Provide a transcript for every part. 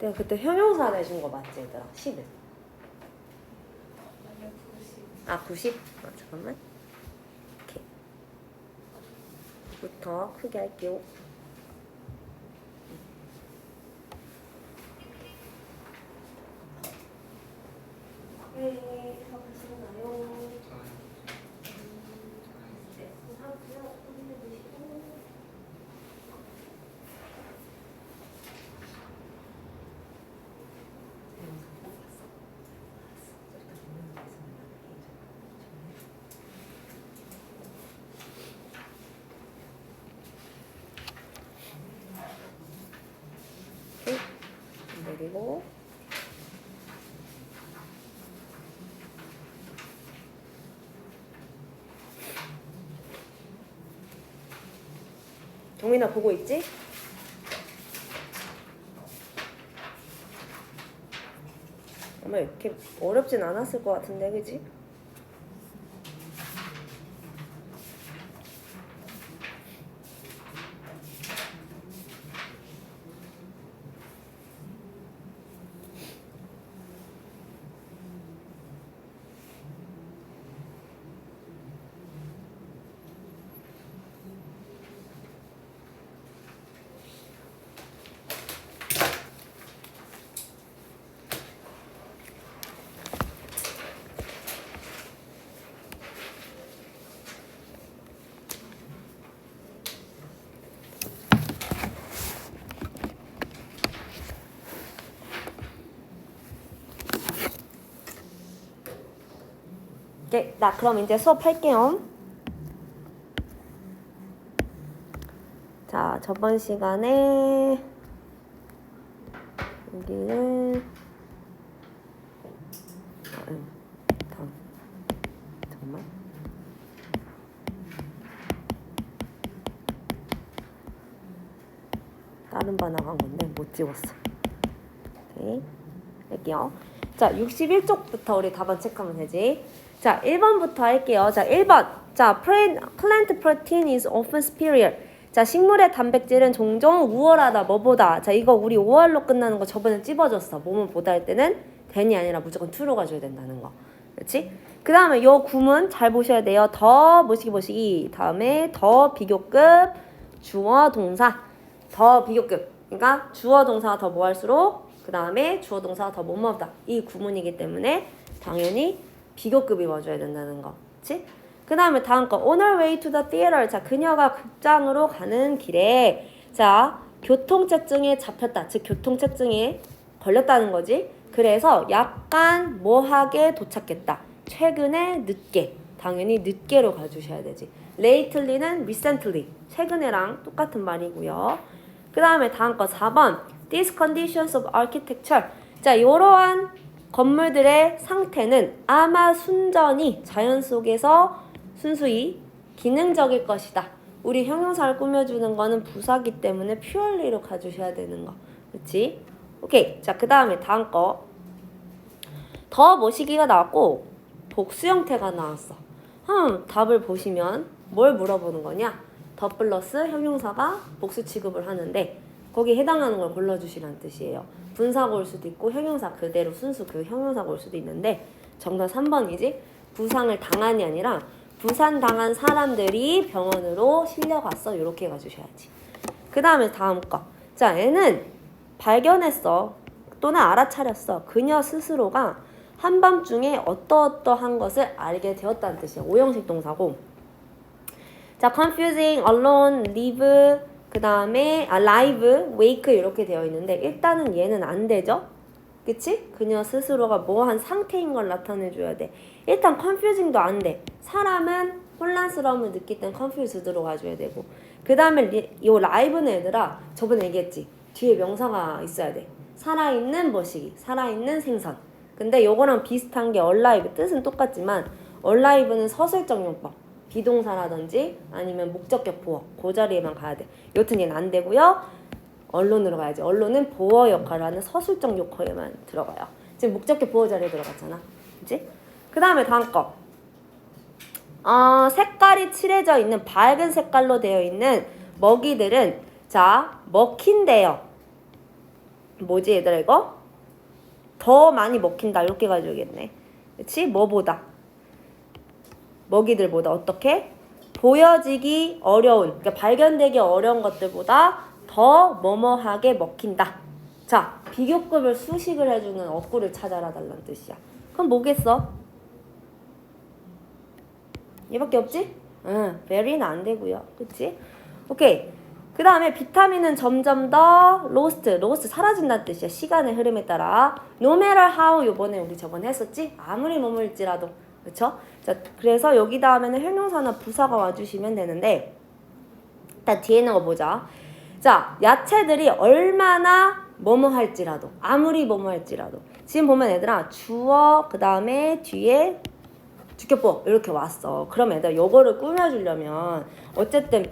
내가 그때 형용사 내준 거 맞지 얘들아? 10은. 아 90? 아 잠깐만. 오케이. 부터 크게 할게요. 네, 가보시나요? 네, 하고요. 끝내주시고. 내리고. 정민아 보고 있지? 아마 이렇게 어렵진 않았을 것 같은데, 그지? 네, 나 그럼 이제 수업할게요. 자, 저번 시간에 여기는 잠깐만. 다른 반 나간 건데 못 찍었어. 오케이, 할게요. 자, 61쪽부터 우리 답안 체크하면 되지. 자, 1번부터 할게요. 자, 1번. 자, plant protein is often superior. 자, 식물의 단백질은 종종 우월하다. 뭐보다. 자, 이거 우리 5월로 끝나는 거 저번에 찝어줬어. 뭐뭐 보다 할 때는 than이 아니라 무조건 to로 가줘야 된다는 거. 그렇지? 그 다음에 요 구문 잘 보셔야 돼요. 더 보시기. 다음에 더 비교급 주어 동사. 더 비교급. 그러니까 주어 동사가 더 뭐 할수록 그 다음에 주어 동사가 더 뭐뭐다. 이 구문이기 때문에 당연히 비교급이 와줘야 된다는 거. 그치? 그 다음에 다음 거. On her way to the theater. 자, 그녀가 극장으로 가는 길에 자, 교통체증에 잡혔다. 즉, 교통체증에 걸렸다는 거지. 그래서 약간 뭐하게 도착했다. 최근에 늦게. 당연히 늦게로 가주셔야 되지. Lately는 recently. 최근에랑 똑같은 말이고요. 그 다음에 다음 거 4번. These conditions of architecture. 자, 이러한 건물들의 상태는 아마 순전히 자연 속에서 순수히 기능적일 것이다. 우리 형용사를 꾸며주는 거는 부사기 때문에 purely로 가주셔야 되는 거. 그렇지? 오케이. 자, 그 다음에 다음 거. 더 모시기가 나왔고 복수 형태가 나왔어. 답을 보시면 뭘 물어보는 거냐? 더 플러스 형용사가 복수 취급을 하는데 거기에 해당하는 걸 골라주시라는 뜻이에요. 분사가 올 수도 있고 형용사 그대로 순수 그 형용사가 올 수도 있는데 정답 3번이지. 부상을 당한이 아니라 부산당한 사람들이 병원으로 실려갔어. 이렇게 가주셔야지. 그 다음에 다음 거. 자, 애는 발견했어. 또는 알아차렸어. 그녀 스스로가 한밤중에 어떠한 것을 알게 되었다는 뜻이야. 오형식 동사고. 자, confusing, alone, live, 그 다음에 live, wake 이렇게 되어 있는데 일단은 얘는 안 되죠? 그치? 그녀 스스로가 뭐한 상태인 걸 나타내줘야 돼. 일단 confusing도 안 돼. 사람은 혼란스러움을 느낄 땐 confused로 가줘야 되고 그 다음에 요 live는 얘들아 저번에 얘기했지. 뒤에 명사가 있어야 돼. 살아있는 뭐시기, 살아있는 생선. 근데 요거랑 비슷한 게 alive, 뜻은 똑같지만 alive는 서술적 용법. 비동사라든지 아니면 목적격 보어 그 자리에만 가야 돼. 여튼 얘는 안 되고요. 언론으로 가야지. 언론은 보어 역할을 하는 서술적 역할에만 들어가요. 지금 목적격 보어 자리에 들어갔잖아. 그치? 그 다음에 다음 거. 색깔이 칠해져 있는 밝은 색깔로 되어 있는 먹이들은 자, 먹힌대요. 뭐지 얘들아 이거? 더 많이 먹힌다 이렇게 가져오겠네. 그치? 뭐보다? 먹이들보다 어떻게? 보여지기 어려운, 그러니까 발견되기 어려운 것들보다 더 뭐뭐하게 먹힌다. 자, 비교급을 수식을 해주는 어구를 찾아라 달라는 뜻이야. 그럼 뭐겠어? 얘밖에 없지? 응, very는 안 되고요. 그치? 오케이. 그 다음에 비타민은 점점 더 lost 사라진다는 뜻이야. 시간의 흐름에 따라. no matter how 요번에 우리 저번에 했었지? 아무리 머물지라도. 그쵸? 자, 그래서 여기 다음에는 형용사나 부사가 와주시면 되는데 일단 뒤에 있는 거 보자. 자, 야채들이 얼마나 뭐뭐 할지라도 아무리 뭐뭐 할지라도 지금 보면 얘들아 주어 그 다음에 뒤에 주격보 이렇게 왔어. 그럼 얘들아 요거를 꾸며주려면 어쨌든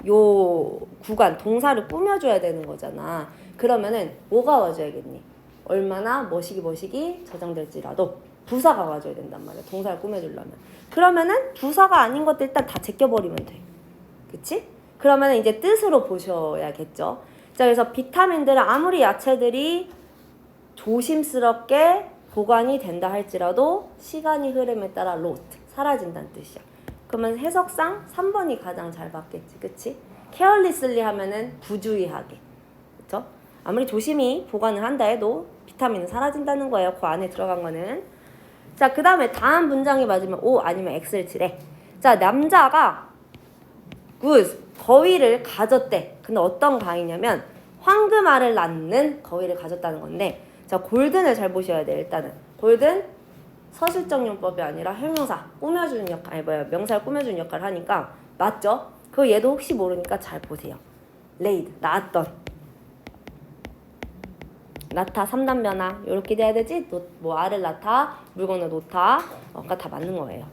요 구간 동사를 꾸며줘야 되는 거잖아. 그러면은 뭐가 와줘야겠니? 얼마나 뭐시기 저장될지라도 부사가 와줘야 된단 말이야. 동사를 꾸며주려면. 그러면은 부사가 아닌 것도 일단 다 제껴버리면 돼. 그치? 그러면은 이제 뜻으로 보셔야겠죠. 자, 그래서 비타민들은 아무리 야채들이 조심스럽게 보관이 된다 할지라도 시간이 흐름에 따라 lost, 사라진다는 뜻이야. 그러면 해석상 3번이 가장 잘 받겠지. 그치? carelessly 하면은 부주의하게. 그쵸? 아무리 조심히 보관을 한다 해도 비타민은 사라진다는 거예요. 그 안에 들어간 거는. 자, 그 다음에 다음 문장이 맞으면 O 아니면 X를 칠해. 자, 남자가 거위를 가졌대. 근데 어떤 가위냐면 황금알을 낳는 거위를 가졌다는 건데, 자, 골든을 잘 보셔야 돼. 일단은 골든 서술적 용법이 아니라 형용사 꾸며주는 역할, 아니 뭐야 명사를 꾸며주는 역할을 하니까 맞죠? 그 얘도 혹시 모르니까 잘 보세요. laid 낳았던, 낳다 3단 변화 이렇게 돼야 되지. 뭐 알을 낳다, 물건을 놓다, 가 다 맞는 거예요.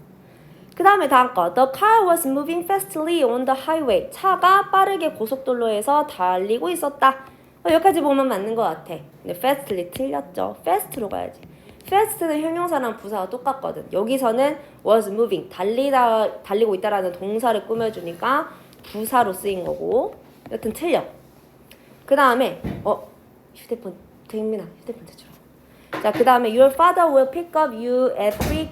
그 다음에 다음 거. The car was moving fastly on the highway. 차가 빠르게 고속도로에서 달리고 있었다. 여기까지 보면 맞는 것 같아. 근데 fastly 틀렸죠. fast로 가야지. fast는 형용사랑 부사가 똑같거든. 여기서는 was moving, 달리고 있다라는 동사를 꾸며주니까 부사로 쓰인 거고. 여튼 틀려. 그 다음에 휴대폰 대민아 휴대폰 대주라. 자, 그 다음에 your father will pick up you at 3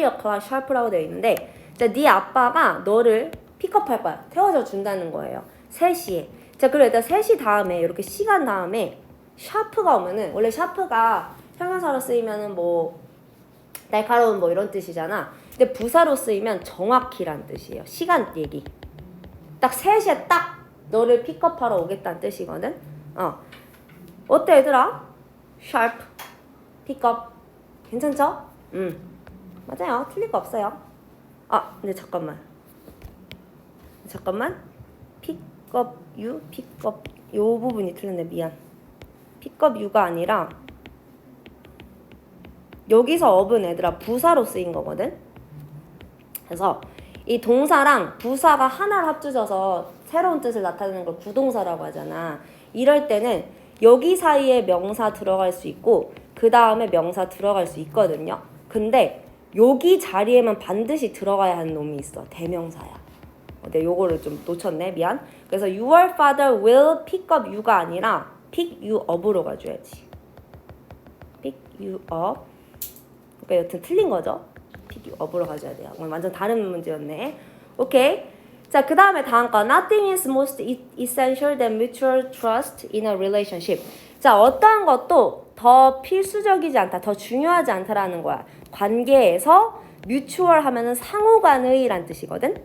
o'clock sharp라고 되어 있는데, 자, 네 아빠가 너를 픽업할 거야. 태워줘 준다는 거예요. 3시에. 자, 그리고 일단 3시 다음에 이렇게 시간 다음에 샤프가 오면은, 원래 샤프가 형용사로 쓰이면은 뭐 날카로운 뭐 이런 뜻이잖아. 근데 부사로 쓰이면 정확히란 뜻이에요. 시간 얘기. 딱 3시에 딱 너를 픽업하러 오겠다는 뜻이거든. 어때 얘들아? sharp, 픽업 괜찮죠? 맞아요. 틀릴 거 없어요. 근데 잠깐만 픽업 유, 픽업 요 부분이 틀렸네. 미안. 픽업 유가 아니라 여기서 업은 얘들아 부사로 쓰인 거거든. 그래서 이 동사랑 부사가 하나를 합쳐져서 새로운 뜻을 나타내는 걸 구동사라고 하잖아. 이럴 때는 여기 사이에 명사 들어갈 수 있고 그 다음에 명사 들어갈 수 있거든요. 근데 여기 자리에만 반드시 들어가야 하는 놈이 있어. 대명사야. 근데 요거를 좀 놓쳤네. 미안. 그래서 your father will pick up you가 아니라 pick you up으로 가줘야지. pick you up. 그러니까 여튼 틀린 거죠. pick you up으로 가줘야 돼요. 완전 다른 문제였네. 오케이. 자, 그 다음에 다음 거. Nothing is most essential than mutual trust in a relationship. 자, 어떠한 것도 더 필수적이지 않다, 더 중요하지 않다라는 거야. 관계에서 mutual 하면은 상호간의란 뜻이거든.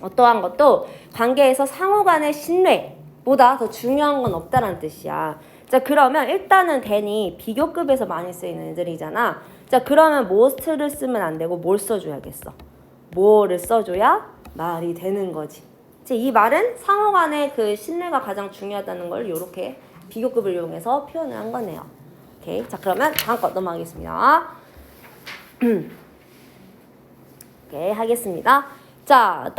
어떠한 것도 관계에서 상호간의 신뢰보다 더 중요한 건 없다라는 뜻이야. 자, 그러면 일단은 than이 비교급에서 많이 쓰이는 애들이잖아. 자, 그러면 most를 쓰면 안 되고 뭘 써줘야겠어? 뭐를 써줘야 말이 되는 거지. 이제 이 말은 상호간의 그 신뢰가 가장 중요하다는 걸 이렇게 비교급을 이용해서 표현을 한 거네요. 오케이. 자, 그러면 다음 거 넘어가겠습니다. 오케이, 하겠습니다. 자,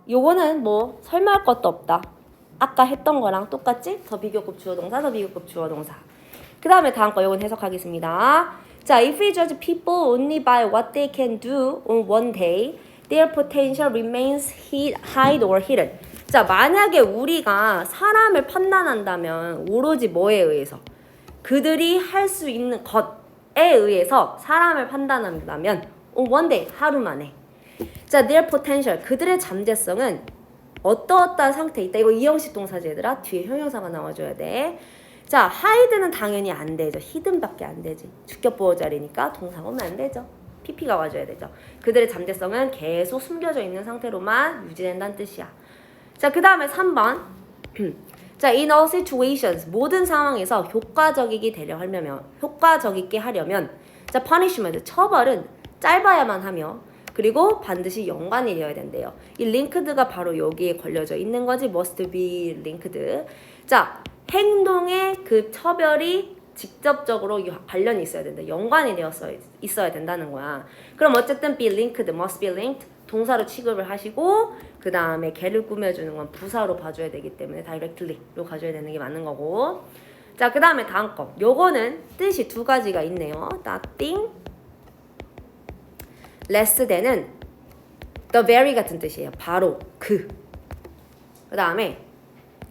요거는 뭐 설명할 것도 없다. 아까 했던 거랑 똑같지? 더 비교급 주어 동사, 더 비교급 주어 동사. 그 다음에 다음 거 요건 해석하겠습니다. 자, if we judge people only by what they can do on one day, their potential remains hide or hidden. 자, 만약에 우리가 사람을 판단한다면 오로지 뭐에 의해서? 그들이 할 수 있는 것에 의해서 사람을 판단한다면 one day, 하루 만에. 자, their potential, 그들의 잠재성은 어떠어떠한 상태에 있다. 이거 이형식 동사지 얘들아. 뒤에 형용사가 나와줘야 돼. 자, hide는 당연히 안 되죠. hidden밖에 안 되지. 주격 보호자리니까 동사가 오면 안 되죠. pp가 와줘야 되죠. 그들의 잠재성은 계속 숨겨져 있는 상태로만 유지된다는 뜻이야. 자, 그 다음에 3번. 자, in all situations, 모든 상황에서 효과적이게 하려면, 자, punishment, 처벌은 짧아야만 하며, 그리고 반드시 연관이 되어야 된대요. 이 linked가 바로 여기에 걸려져 있는 거지. must be linked. 자, 행동의 그 처벌이 직접적으로 관련이 있어야 된다. 연관이 되어서 있어야 된다는 거야. 그럼 어쨌든 be linked, must be linked. 동사로 취급을 하시고 그 다음에 걔를 꾸며주는 건 부사로 봐줘야 되기 때문에 directly로 가져야 되는 게 맞는 거고. 자, 그 다음에 다음 거. 요거는 뜻이 두 가지가 있네요. nothing, less than은 the very 같은 뜻이에요. 바로 그. 그 다음에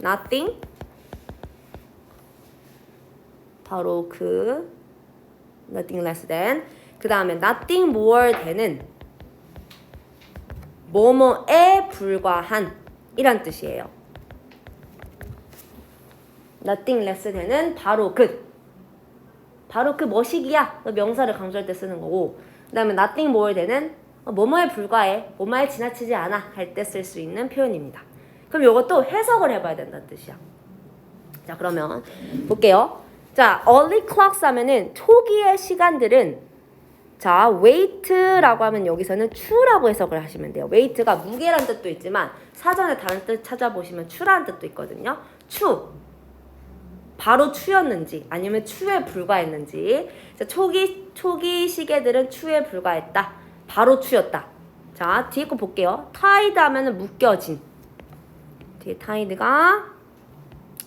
nothing, 바로 그, nothing less than. 그 다음에 nothing more than은 뭐뭐에 불과한 이란 뜻이에요. nothing less than은 바로 그 뭐시기야. 명사를 강조할 때 쓰는 거고, 그 다음에 nothing more than은 뭐뭐에 불과해, 뭐뭐에 지나치지 않아 할 때 쓸 수 있는 표현입니다. 그럼 이것도 해석을 해봐야 된다는 뜻이야. 자, 그러면 볼게요. 자, early clocks 하면은 초기의 시간들은, 자, weight라고 하면 여기서는 추라고 해석을 하시면 돼요. weight가 무게란 뜻도 있지만 사전에 다른 뜻 찾아보시면 추라는 뜻도 있거든요. 추, 바로 추였는지 아니면 추에 불과했는지. 자, 초기 시계들은 추에 불과했다, 바로 추였다. 자, 뒤에 거 볼게요. tied 하면은 묶여진. 뒤에 tied가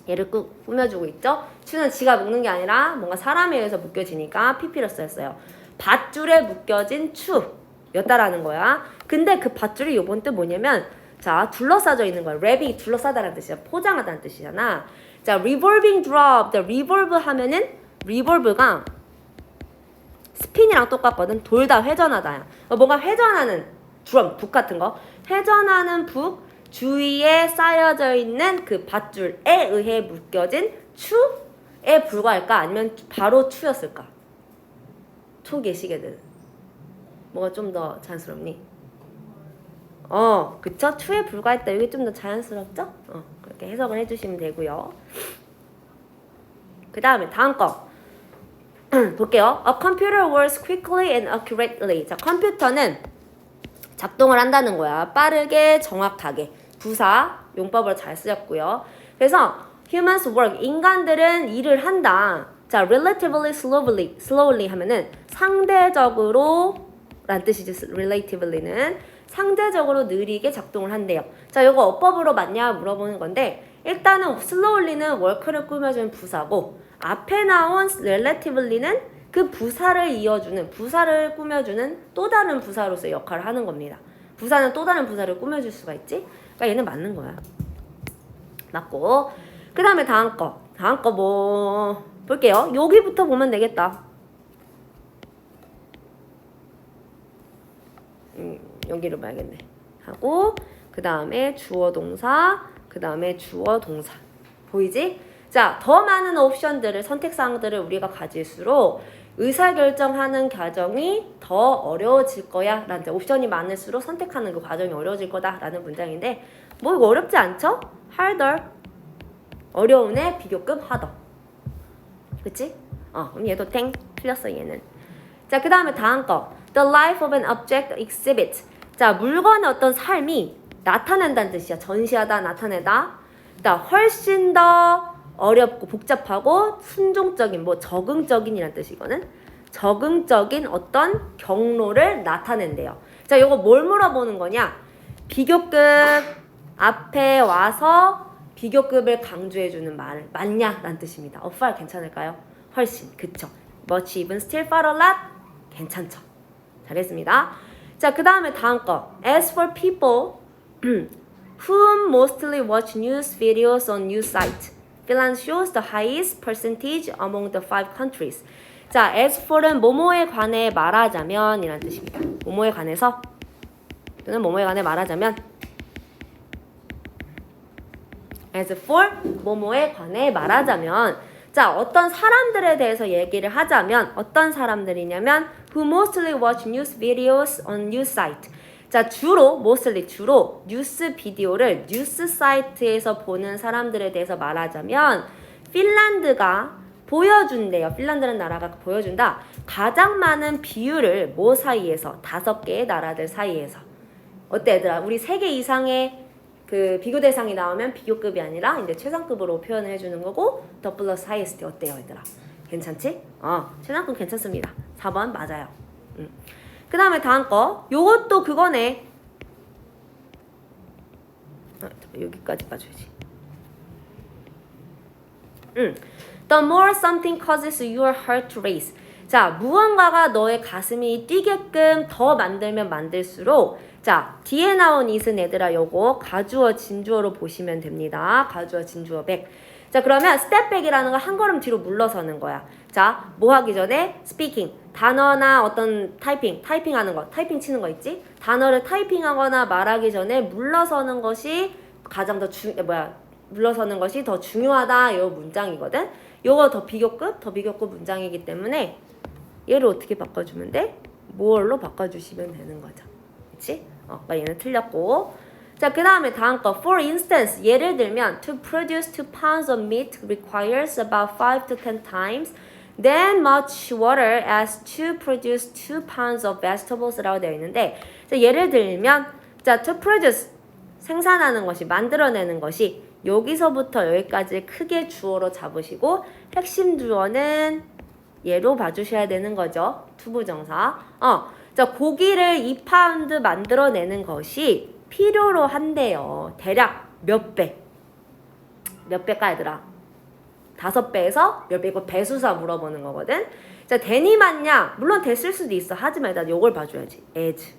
얘를 꾸며주고 있죠. 추는 지가 묶는 게 아니라 뭔가 사람에 의해서 묶여지니까 pp로 쓰였어요. 밧줄에 묶여진 추였다라는 거야. 근데 그 밧줄이 요번 뜻 뭐냐면, 자, 둘러싸져 있는 거야. 랩이 둘러싸다라는 뜻이야. 포장하다는 뜻이잖아. 자, revolving drop. 자, revolve 하면은 revolve가 스핀이랑 똑같거든. 돌다, 회전하다야. 뭔가 회전하는 드럼, 북 같은 거. 회전하는 북 주위에 쌓여져 있는 그 밧줄에 의해 묶여진 추에 불과할까? 아니면 바로 추였을까? 초기의 시계들. 뭐가 좀 더 자연스럽니? 그쵸? 추에 불과했다. 이게 좀 더 자연스럽죠? 그렇게 해석을 해주시면 되고요. 그 다음에 다음 거 볼게요. A computer works quickly and accurately. 자, 컴퓨터는 작동을 한다는 거야. 빠르게, 정확하게. 부사, 용법으로 잘 쓰였고요. 그래서 humans work, 인간들은 일을 한다. 자, relatively slowly 하면은 상대적으로 란 뜻이죠. relatively는 상대적으로 느리게 작동을 한대요. 자, 요거 어법으로 맞냐 물어보는 건데, 일단은 slowly는 work를 꾸며주는 부사고, 앞에 나온 relativelly는 그 부사를 이어주는, 부사를 꾸며주는 또 다른 부사로서 역할을 하는 겁니다. 부사는 또 다른 부사를 꾸며줄 수가 있지? 그러니까 얘는 맞는 거야. 맞고. 그 다음에 다음 거 뭐 볼게요. 여기부터 보면 되겠다. 여기로 봐야겠네. 하고 그 다음에 주어 동사, 그 다음에 주어 동사. 보이지? 자, 더 많은 옵션들을, 선택사항들을 우리가 가질수록 의사결정하는 과정이 더 어려워질 거야 라는, 옵션이 많을수록 선택하는 그 과정이 어려워질 거다 라는 문장인데, 뭐 이거 어렵지 않죠? harder, 어려운에 비교급 harder. 그치? 그럼 얘도 땡 틀렸어 얘는. 자, 그 다음에 다음 거 the life of an object exhibit. 자, 물건의 어떤 삶이 나타낸다는 뜻이야. 전시하다, 나타내다. 자, 훨씬 더 어렵고 복잡하고 순종적인, 뭐 적응적인이란 뜻이거든. 적응적인 어떤 경로를 나타낸대요. 자, 요거 뭘 물어보는 거냐? 비교급 앞에 와서 비교급을 강조해주는 말 맞냐? 라는 뜻입니다. far 괜찮을까요? 훨씬, 그쵸? much, even, still, far, a lot 괜찮죠? 잘했습니다. 자, 그 다음에 다음 거 as for people whom mostly watch news videos on news site. Finland shows the highest percentage among the 5 countries. 자, as for은 뭐뭐에 관해 말하자면 이란 뜻입니다. 뭐뭐에 관해서 또는 뭐뭐에 관해 말하자면 as for 뭐뭐에 관해 말하자면 자, 어떤 사람들에 대해서 얘기를 하자면 어떤 사람들이냐면 who mostly watch news videos on news site. 자, 주로 뉴스 비디오를 뉴스 사이트에서 보는 사람들에 대해서 말하자면 핀란드가 보여준대요. 핀란드라는 나라가 보여준다. 가장 많은 비율을 뭐 사이에서? 5개의 나라들 사이에서. 어때 얘들아? 우리 3개 이상의 그 비교 대상이 나오면 비교급이 아니라 이제 최상급으로 표현을 해주는 거고 더 플러스 하이스트 어때요 얘들아? 괜찮지? 최상급 괜찮습니다. 4번 맞아요. 그 다음에 다음 거 요것도 그거네. 여기까지 봐줘야지. The more something causes your heart to race. 자, 무언가가 너의 가슴이 뛰게끔 더 만들면 만들수록 자, 뒤에 나온 it은 얘들아 요거 가주어 진주어로 보시면 됩니다. 가주어 진주어 back. 자, 그러면 step back이라는 거 한 걸음 뒤로 물러서는 거야. 자, 뭐 하기 전에 speaking. 단어나 어떤 타이핑하는 거, 타이핑 치는 거 있지? 단어를 타이핑하거나 말하기 전에 물러서는 것이 가장 물러서는 것이 더 중요하다. 요 문장이거든. 요거 더 비교급 문장이기 때문에 얘를 어떻게 바꿔주면 돼? more로 바꿔주시면 되는 거죠. 그치? 그러니까 얘는 틀렸고. 자, 그 다음에 다음 거. For instance, 예를 들면 to produce 2 pounds of meat requires about 5 to 10 times then much water as to produce 2 pounds of vegetables라고 되어 있는데 자, 예를 들면 자, to produce 생산하는 것이 만들어내는 것이 여기서부터 여기까지 크게 주어로 잡으시고 핵심 주어는 얘로 봐주셔야 되는 거죠. 투부정사. 자, 고기를 2파운드 만들어내는 것이 필요로 한대요. 대략 몇 배? 몇 배까 얘들아? 5배에서 몇 배? 이거 배수사 물어보는 거거든. 자, 대니 맞냐? 물론 됐을 수도 있어. 하지만 일단 요걸 봐줘야지. as.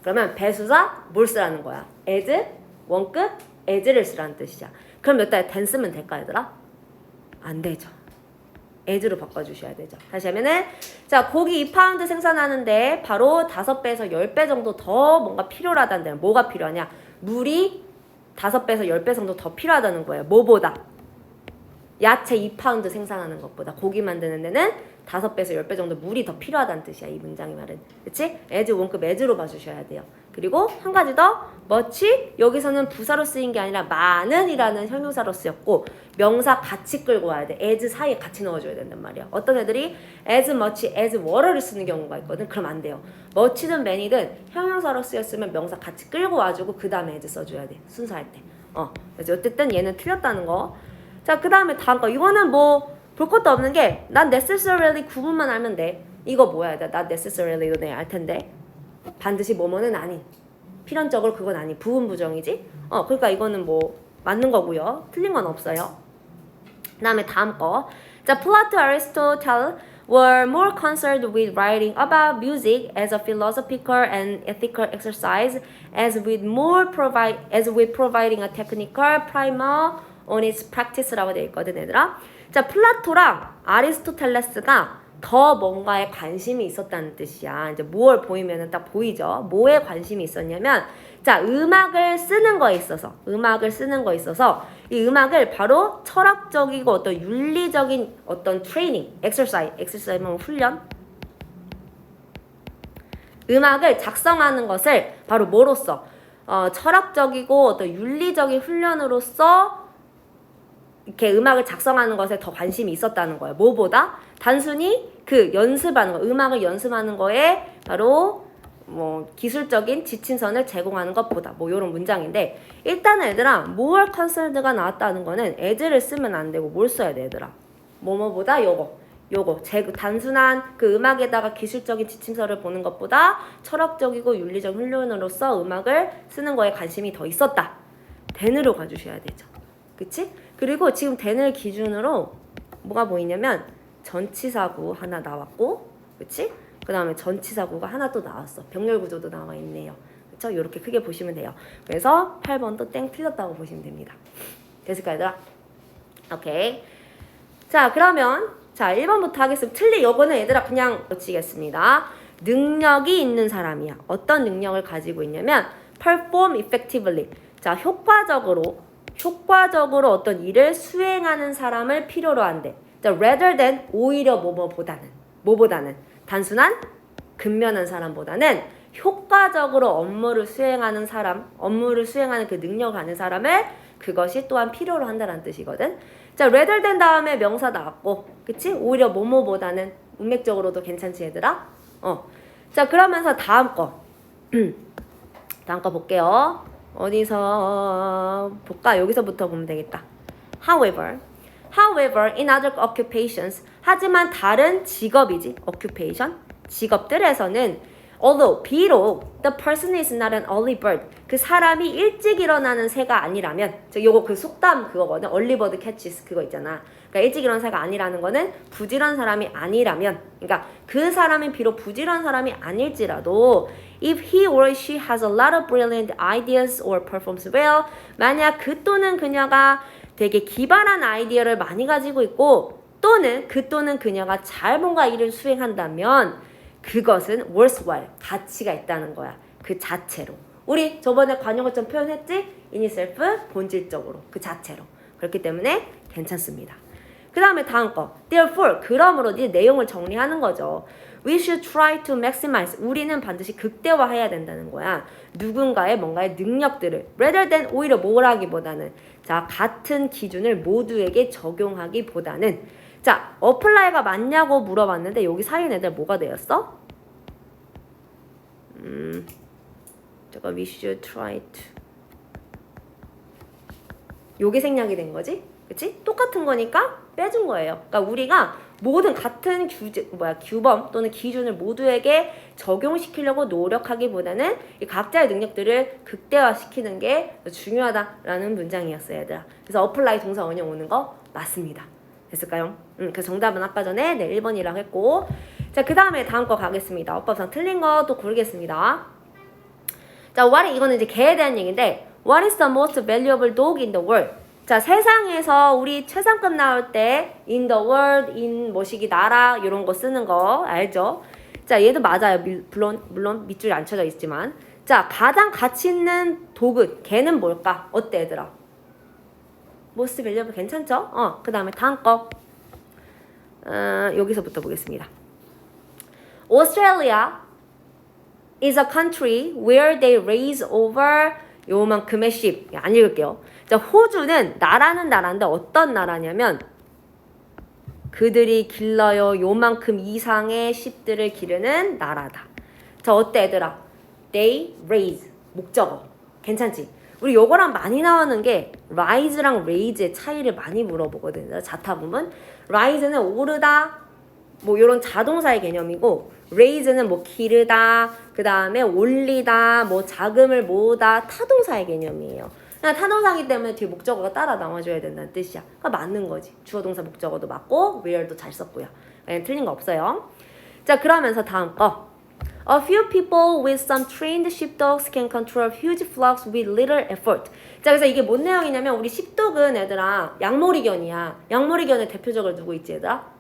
그러면 배수사 뭘 쓰라는 거야? as, 원급, as를 쓰라는 뜻이야. 그럼 여기다 then 쓰면 될까 얘들아? 안 되죠. as로 바꿔주셔야 되죠. 다시 하면은 자, 고기 2파운드 생산하는데 바로 5배에서 10배 정도 더 뭔가 필요하다는 데는 뭐가 필요하냐? 물이 5배에서 10배 정도 더 필요하다는 거예요. 뭐보다? 야채 2파운드 생산하는 것보다 고기 만드는 데는 5배에서 10배 정도 물이 더 필요하다는 뜻이야. 이 문장이 말은. 그치? as 원급 as로 봐주셔야 돼요. 그리고 한 가지 더 much 여기서는 부사로 쓰인 게 아니라 많은이라는 형용사로 쓰였고 명사 같이 끌고 와야 돼. as 사이에 같이 넣어줘야 된단 말이야. 어떤 애들이 as much as water를 쓰는 경우가 있거든. 그럼 안 돼요. much든 many든 형용사로 쓰였으면 명사 같이 끌고 와주고 그 다음에 as 써줘야 돼. 순서할 때. 그래서 어쨌든 얘는 틀렸다는 거. 자, 그 다음에 다음 거. 이거는 뭐 볼 것도 없는 게 난 necessarily 구분만 알면 돼. 이거 뭐야? 나 necessarily도 내가 알 텐데. 반드시 뭐뭐는 아닌. 필연적으로 그건 아닌. 부분 부정이지? 그러니까 이거는 뭐 맞는 거고요. 틀린 건 없어요. 그 다음에 다음 거. 자, Plato, Aristotle were more concerned with writing about music as a philosophical and ethical exercise as with providing a technical primer on its practice라고 되어 있거든, 얘들아. 자, 플라토랑 아리스토텔레스가 더 뭔가에 관심이 있었다는 뜻이야. 이제 뭘 보이면은 딱 보이죠. 뭐에 관심이 있었냐면, 자, 음악을 쓰는 거에 있어서 이 음악을 바로 철학적이고 어떤 윤리적인 어떤 트레이닝, exercise면 훈련, 음악을 작성하는 것을 바로 뭐로써 철학적이고 어떤 윤리적인 훈련으로서 이렇게 음악을 작성하는 것에 더 관심이 있었다는 거예요. 뭐보다? 단순히 그 연습하는 거, 음악을 연습하는 거에 바로 뭐 기술적인 지침선을 제공하는 것보다 뭐 이런 문장인데 일단은 얘들아 more concerned가 나왔다는 거는 as를 쓰면 안 되고 뭘 써야 돼 얘들아? 뭐뭐보다 요거 단순한 그 음악에다가 기술적인 지침서를 보는 것보다 철학적이고 윤리적 훈련으로서 음악을 쓰는 거에 관심이 더 있었다. then으로 가주셔야 되죠. 그치? 그리고 지금 then을 기준으로 뭐가 보이냐면 전치사구 하나 나왔고, 그치? 그 다음에 전치사구가 하나 또 나왔어. 병렬 구조도 나와 있네요. 그쵸? 이렇게 크게 보시면 돼요. 그래서 8번도 땡 틀렸다고 보시면 됩니다. 됐을까 얘들아? 오케이. 자 그러면 자 1번부터 하겠습니다. 틀린 요거는 얘들아 그냥 놓치겠습니다. 능력이 있는 사람이야. 어떤 능력을 가지고 있냐면 perform effectively. 자 효과적으로 어떤 일을 수행하는 사람을 필요로 한대. 자 rather than 오히려 뭐보다는 단순한 근면한 사람보다는 효과적으로 업무를 수행하는 그 능력을 가는 사람을 그것이 또한 필요로 한다는 뜻이거든. 자, rather than 다음에 명사 나왔고, 그치? 오히려 뭐뭐보다는 문맥적으로도 괜찮지, 얘들아? 자, 그러면서 다음 거 볼게요. 어디서 볼까? 여기서부터 보면 되겠다. However, in other occupations, 하지만 다른 직업이지, occupation, 직업들에서는 비록 the person is not an early bird, 그 사람이 일찍 일어나는 새가 아니라면, 요거 그 속담 그거거든. early bird catches 그거 있잖아. 그러니까 일찍 일어나는 새가 아니라는 거는 부지런한 사람이 아니라면, 그러니까 그 사람이 비록 부지런한 사람이 아닐지라도 if he or she has a lot of brilliant ideas or performs well, 만약 그 또는 그녀가 되게 기발한 아이디어를 많이 가지고 있고 또는 그녀가 잘 뭔가 일을 수행한다면 그것은 worthwhile, 가치가 있다는 거야. 그 자체로. 우리 저번에 관용어점 표현했지? in itself, 본질적으로, 그 자체로. 그렇기 때문에 괜찮습니다. 그 다음에 다음 거. Therefore, 그러므로 이 내용을 정리하는 거죠. We should try to maximize. 우리는 반드시 극대화해야 된다는 거야. 누군가의 뭔가의 능력들을. Rather than 오히려 뭐라기보다는. 자, 같은 기준을 모두에게 적용하기보다는. 자, apply가 맞냐고 물어봤는데 여기 사이엔 애들 뭐가 되었어? we should try to. 요게 생략이 된 거지? 그치? 똑같은 거니까 빼준 거예요. 그러니까 우리가 모든 같은 규범 또는 기준을 모두에게 적용시키려고 노력하기보다는 이 각자의 능력들을 극대화시키는 게 중요하다라는 문장이었어요, 얘들아. 그래서 apply 동사 원형 오는 거 맞습니다. 됐을까요? 그 정답은 아까 전에 1번이라고 했고. 자, 그 다음에 다음 거 가겠습니다. 어법상 틀린 거 또 고르겠습니다. 자, 이거는 이제 개에 대한 얘기인데 What is the most valuable dog in the world? 자, 세상에서 우리 최상급 나올 때 in the world, in 뭐시기 나라 이런 거 쓰는 거 알죠? 자, 얘도 맞아요. 물론 밑줄이 안 쳐져 있지만. 자, 가장 가치 있는 도구 개는 뭘까? 어때 얘들아? most valuable 괜찮죠? 그 다음에 다음 거. 여기서부터 보겠습니다. Australia is a country where they raise over 요만큼의 sheep. 안 읽을게요. 자, 호주는 나라인데 어떤 나라냐면 그들이 길러요 요만큼 이상의 sheep들을 기르는 나라다. 자, 어때 얘들아? They raise 목적어. 괜찮지? 우리 요거랑 많이 나오는 게 rise랑 raise의 차이를 많이 물어보거든요. 자타 보면 rise는 오르다 뭐 이런 자동사의 개념이고 raise는 뭐 기르다 그 다음에 올리다 뭐 자금을 모으다 타동사의 개념이에요. 그냥 타동사이기 때문에 뒤에 목적어가 따라 나와줘야 된다는 뜻이야. 그러니까 맞는 거지. 주어 동사 목적어도 맞고 where도 잘 썼고요. 틀린 거 없어요. 자, 그러면서 다음 거. A few people with some trained sheepdogs can control huge flocks with little effort. 자, 그래서 이게 뭔 내용이냐면 우리 sheepdog은 얘들아 양모리견이야. 양모리견의 대표적으로 누구 있지 얘들아?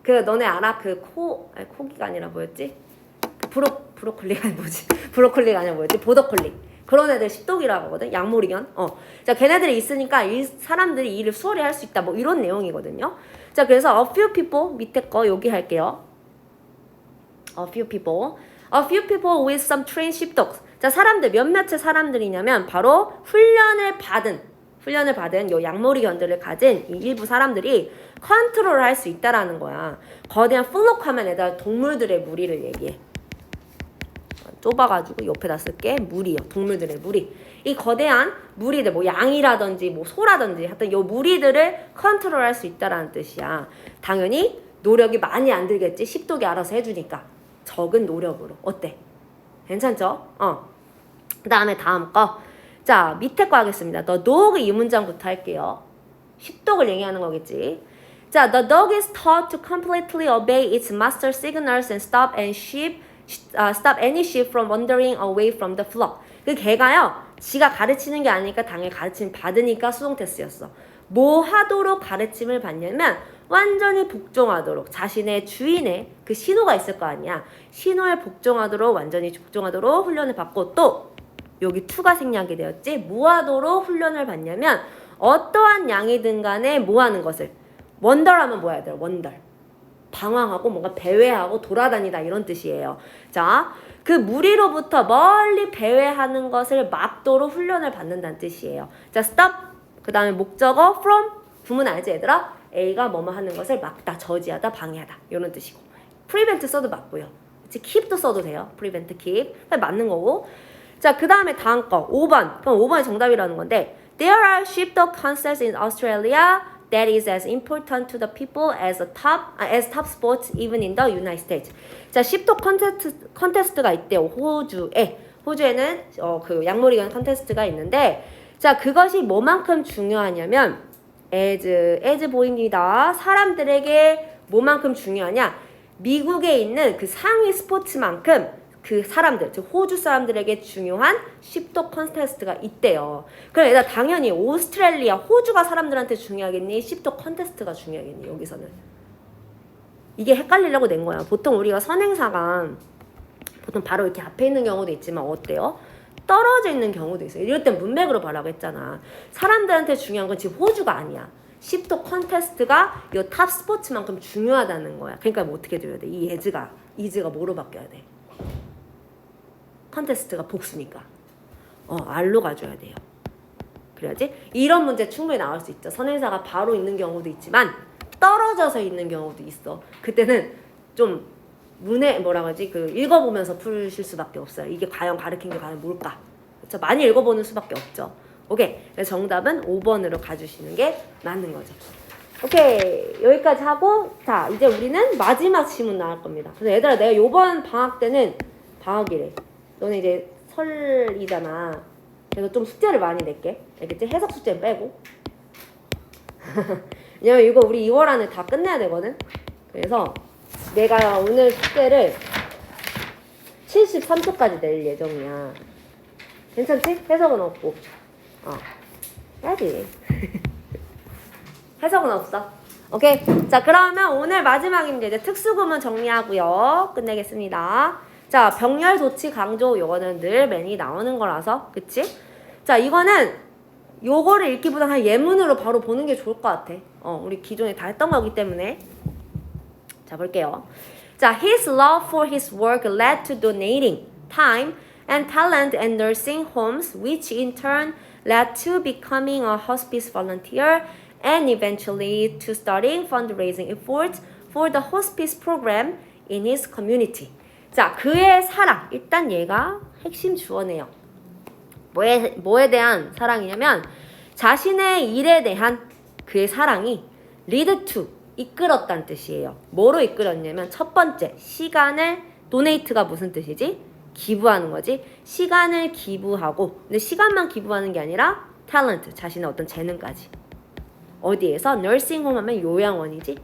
그 너네 알아? 코기가 아니라 뭐였지? 브로콜리가 뭐지? 브로콜리가 아니라 뭐였지? 보더콜리. 그런 애들 십독이라고 하거든. 양모리견. 자, 걔네들이 있으니까 사람들이 일을 수월히 할 수 있다. 뭐 이런 내용이거든요. 자, 그래서 a few people 밑에 거 여기 할게요. A few people with some trained sheepdogs. 자, 사람들 몇몇의 사람들이냐면 바로 훈련을 받은 요 양모리견들을 가진 이 일부 사람들이 컨트롤을 할 수 있다라는 거야. 거대한 플록하면 애들 동물들의 무리를 얘기해. 좁아가지고 옆에다 쓸게. 무리요. 동물들의 무리. 이 거대한 무리들, 뭐 양이라든지 뭐 소라든지 하여튼 요 무리들을 컨트롤할 수 있다라는 뜻이야. 당연히 노력이 많이 안 들겠지. 십독이 알아서 해주니까. 적은 노력으로. 어때? 괜찮죠? 그 다음에 다음 거. 자, 밑에 거 하겠습니다. The dog 이 문장부터 할게요. 십독을 얘기하는 거겠지. 자, the dog is taught to completely obey its master's signals and stop and sheep stop any sheep from wandering away from the flock. 그 개가요, 지가 가르치는 게 아니니까 당연히 가르침 받으니까 수동 테스트였어. 뭐 하도록 가르침을 받냐면 완전히 복종하도록, 자신의 주인의 그 신호가 있을 거 아니야. 신호에 복종하도록, 완전히 복종하도록 훈련을 받고, 또 여기 to가 생략이 되었지. 뭐 하도록 훈련을 받냐면 어떠한 양이든 간에 뭐 하는 것을, 원더라면 뭐 해야 돼요? 원더, 방황하고 뭔가 배회하고 돌아다니다 이런 뜻이에요. 자, 그 무리로부터 멀리 배회하는 것을 막도록 훈련을 받는다는 뜻이에요. 자, stop, 그 다음에 목적어 from, 구문 알지 얘들아? A가 뭐뭐 하는 것을 막다, 저지하다, 방해하다 이런 뜻이고, prevent 써도 맞고요. 그치? keep도 써도 돼요. prevent, keep 맞는 거고. 자, 그 다음에 다음 거 5번. 그럼 5번이 정답이라는 건데, There are sheepdog concerts in Australia that is as important to the people as top sports even in the United States. 자, sheepdog 컨테스트가 있대요. 호주에는 그 양모리견 컨테스트가 있는데, 자, 그것이 뭐만큼 중요하냐면 as 보입니다. 사람들에게 뭐만큼 중요하냐? 미국에 있는 그 상위 스포츠만큼 그 사람들, 즉 호주 사람들에게 중요한 쉽독 컨테스트가 있대요. 그럼 얘들아, 당연히 오스트레일리아, 호주가 사람들한테 중요하겠니? 쉽독 컨테스트가 중요하겠니? 여기서는 이게 헷갈리려고 낸 거야. 보통 우리가 선행사가 보통 바로 이렇게 앞에 있는 경우도 있지만 어때요? 떨어져 있는 경우도 있어요. 이럴 땐 문맥으로 봐라고 했잖아. 사람들한테 중요한 건 지금 호주가 아니야. 쉽독 컨테스트가 이 탑 스포츠만큼 중요하다는 거야. 그러니까 뭐 어떻게 돼야 돼? 이 이즈가 뭐로 바뀌어야 돼? 컨테스트가 복수니까 R로 가줘야 돼요. 그래야지. 이런 문제 충분히 나올 수 있죠. 선행사가 바로 있는 경우도 있지만 떨어져서 있는 경우도 있어. 그때는 좀 문에 뭐라고 하지? 그 읽어보면서 풀실 수밖에 없어요. 이게 과연 가르친 게 과연 뭘까? 그렇죠? 많이 읽어보는 수밖에 없죠. 오케이. 그래서 정답은 5번으로 가주시는 게 맞는 거죠. 오케이. 여기까지 하고, 자, 이제 우리는 마지막 지문 나올 겁니다. 그래서 얘들아, 내가 요번 방학 때는 방학이래. 너네 이제 설이잖아. 그래서 좀 숙제를 많이 낼게. 알겠지? 해석 숙제는 빼고. 왜냐면 이거 우리 2월 안에 다 끝내야 되거든. 그래서 내가 오늘 숙제를 73초까지 낼 예정이야. 괜찮지? 해석은 없고. 해야지. 해석은 없어. 오케이. 자, 그러면 오늘 마지막입니다. 이제 특수구문 정리하고요. 끝내겠습니다. 자, 병렬 조치 강조, 요거는 늘 많이 나오는 거라서, 그치? 자, 이거는 요거를 읽기보다 그냥 예문으로 바로 보는 게 좋을 것 같아. 우리 기존에 다 했던 거기 때문에. 자, 볼게요. 자, his love for his work led to donating time and talent and nursing homes, which in turn led to becoming a hospice volunteer and eventually to starting fundraising efforts for the hospice program in his community. 자, 그의 사랑. 일단 얘가 핵심 주어네요. 뭐에 대한 사랑이냐면 자신의 일에 대한 그의 사랑이 lead to, 이끌었다는 뜻이에요. 뭐로 이끌었냐면 첫 번째, 시간을, donate가 무슨 뜻이지? 기부하는 거지. 시간을 기부하고, 근데 시간만 기부하는 게 아니라 talent, 자신의 어떤 재능까지. 어디에서? nursing home 하면 요양원이지.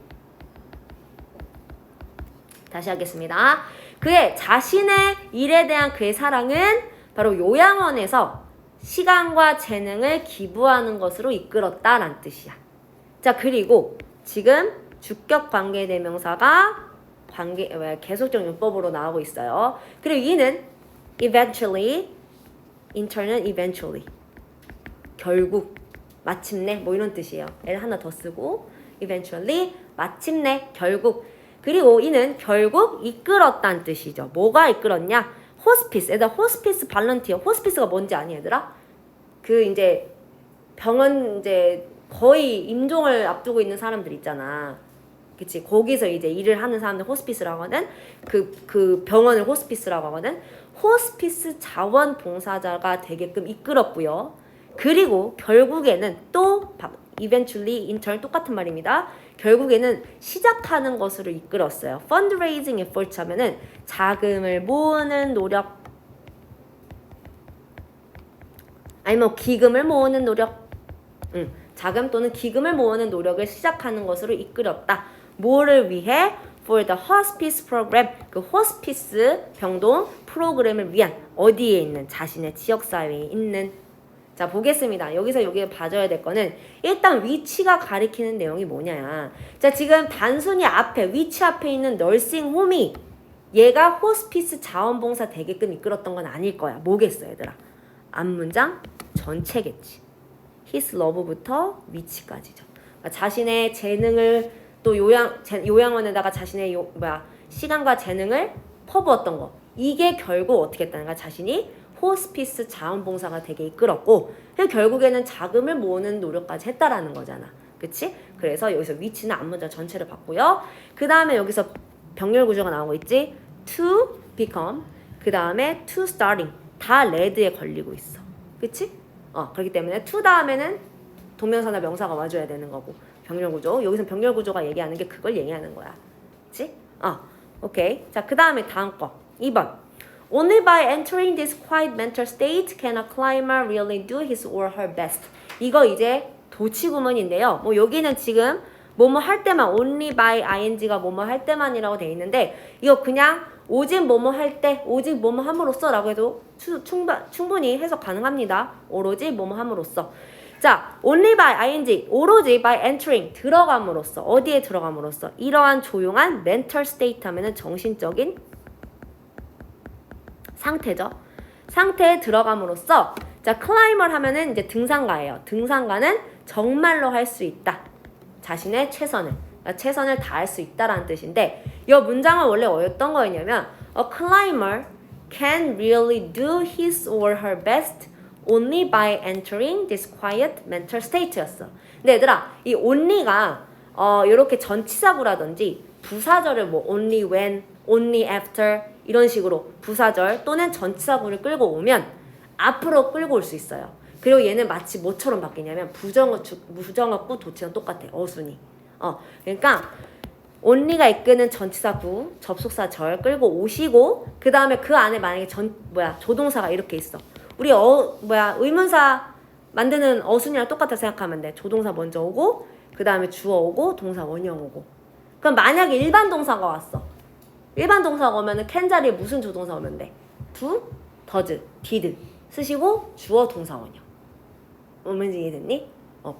다시 하겠습니다. 그의 자신의 일에 대한 그의 사랑은 바로 요양원에서 시간과 재능을 기부하는 것으로 이끌었다라는 뜻이야. 자, 그리고 지금 주격 관계대명사가 계속적 용법으로 나오고 있어요. 그리고 이는 eventually, 인턴은 eventually, 결국, 마침내 뭐 이런 뜻이에요. L 하나 더 쓰고 eventually, 마침내, 결국. 그리고 이는 결국 이끌었다는 뜻이죠. 뭐가 이끌었냐? 호스피스. 얘들아, 호스피스 발런티어. 호스피스가 뭔지 아니 얘들아? 그 이제 병원 이제 거의 임종을 앞두고 있는 사람들 있잖아. 그치? 거기서 이제 일을 하는 사람들 호스피스라고 하거든. 그 병원을 호스피스라고 하거든. 호스피스 자원봉사자가 되게끔 이끌었고요. 그리고 결국에는 또 eventually, intern 똑같은 말입니다. 결국에는 시작하는 것으로 이끌었어요. fundraising efforts 하면은 자금을 모으는 노력, 아니면 기금을 모으는 노력, 자금 또는 기금을 모으는 노력을 시작하는 것으로 이끌었다. 뭐를 위해? for the hospice program. 그 호스피스 병동 프로그램을 위한 어디에 있는 자신의 지역사회에 있는 자 보겠습니다. 여기서 여기에 봐줘야 될 거는 일단 위치가 가리키는 내용이 뭐냐. 자 지금 단순히 앞에 위치 앞에 있는 널싱홈이 얘가 호스피스 자원봉사 되게끔 이끌었던 건 아닐 거야. 뭐겠어 얘들아? 앞문장 전체겠지. his love부터 위치까지죠. 그러니까 자신의 재능을 또 요양원에다가 자신의 시간과 재능을 퍼부었던 거. 이게 결국 어떻게 했다는 거야? 자신이 호스피스 자원봉사가 되게 이끌었고 결국에는 자금을 모으는 노력까지 했다라는 거잖아. 그치? 그래서 여기서 위치는 앞문장 전체를 봤고요. 그 다음에 여기서 병렬 구조가 나오고 있지? to become 그 다음에 to starting 다 레드에 걸리고 있어. 그치? 그렇기 때문에 to 다음에는 동명사나 명사가 와줘야 되는 거고 병렬 구조 여기서 병렬 구조가 얘기하는 게 그걸 얘기하는 거야. 그치? 오케이. 자, 그 다음에 다음 거 2번 Only by entering this quiet mental state can a climber really do his or her best. 이거 이제 도치 구문인데요. 뭐 여기는 지금 뭐뭐 할 때만 only by ing가 뭐뭐 할 때만이라고 돼 있는데 이거 그냥 오직 뭐뭐 할 때, 오직 뭐뭐 함으로써 라고 해도 충분히 해석 가능합니다. 오로지 뭐뭐 함으로써. 자, only by ing, 오로지 by entering, 들어감으로써. 어디에 들어감으로써? 이러한 조용한 mental state 하면은 정신적인 상태죠. 상태에 들어감으로써 자, climber 하면은 이제 등산가예요. 등산가는 정말로 할 수 있다. 자신의 최선을. 그러니까 최선을 다할 수 있다라는 뜻인데 이 문장은 원래 어떤 거였냐면 A climber can really do his or her best only by entering this quiet mental state였어. 근데 얘들아 이 only가 이렇게 전치사구라든지 부사절을 뭐 only when, only after 이런 식으로 부사절 또는 전치사구를 끌고 오면 앞으로 끌고 올 수 있어요. 그리고 얘는 마치 뭐처럼 바뀌냐면 부정어구 도치랑 똑같아. 어순이. 그러니까 only가 이끄는 전치사구 접속사절 끌고 오시고 그 다음에 그 안에 만약에 조동사가 이렇게 있어. 우리 의문사 만드는 어순이랑 똑같다 생각하면 돼. 조동사 먼저 오고 그 다음에 주어 오고 동사 원형 오고. 그럼 만약에 일반 동사가 왔어. 일반 동사가 오면은 can 자리에 무슨 조동사 오면 돼? do, does, did 쓰시고 주어 동사 원형. 뭔지 이해됐니?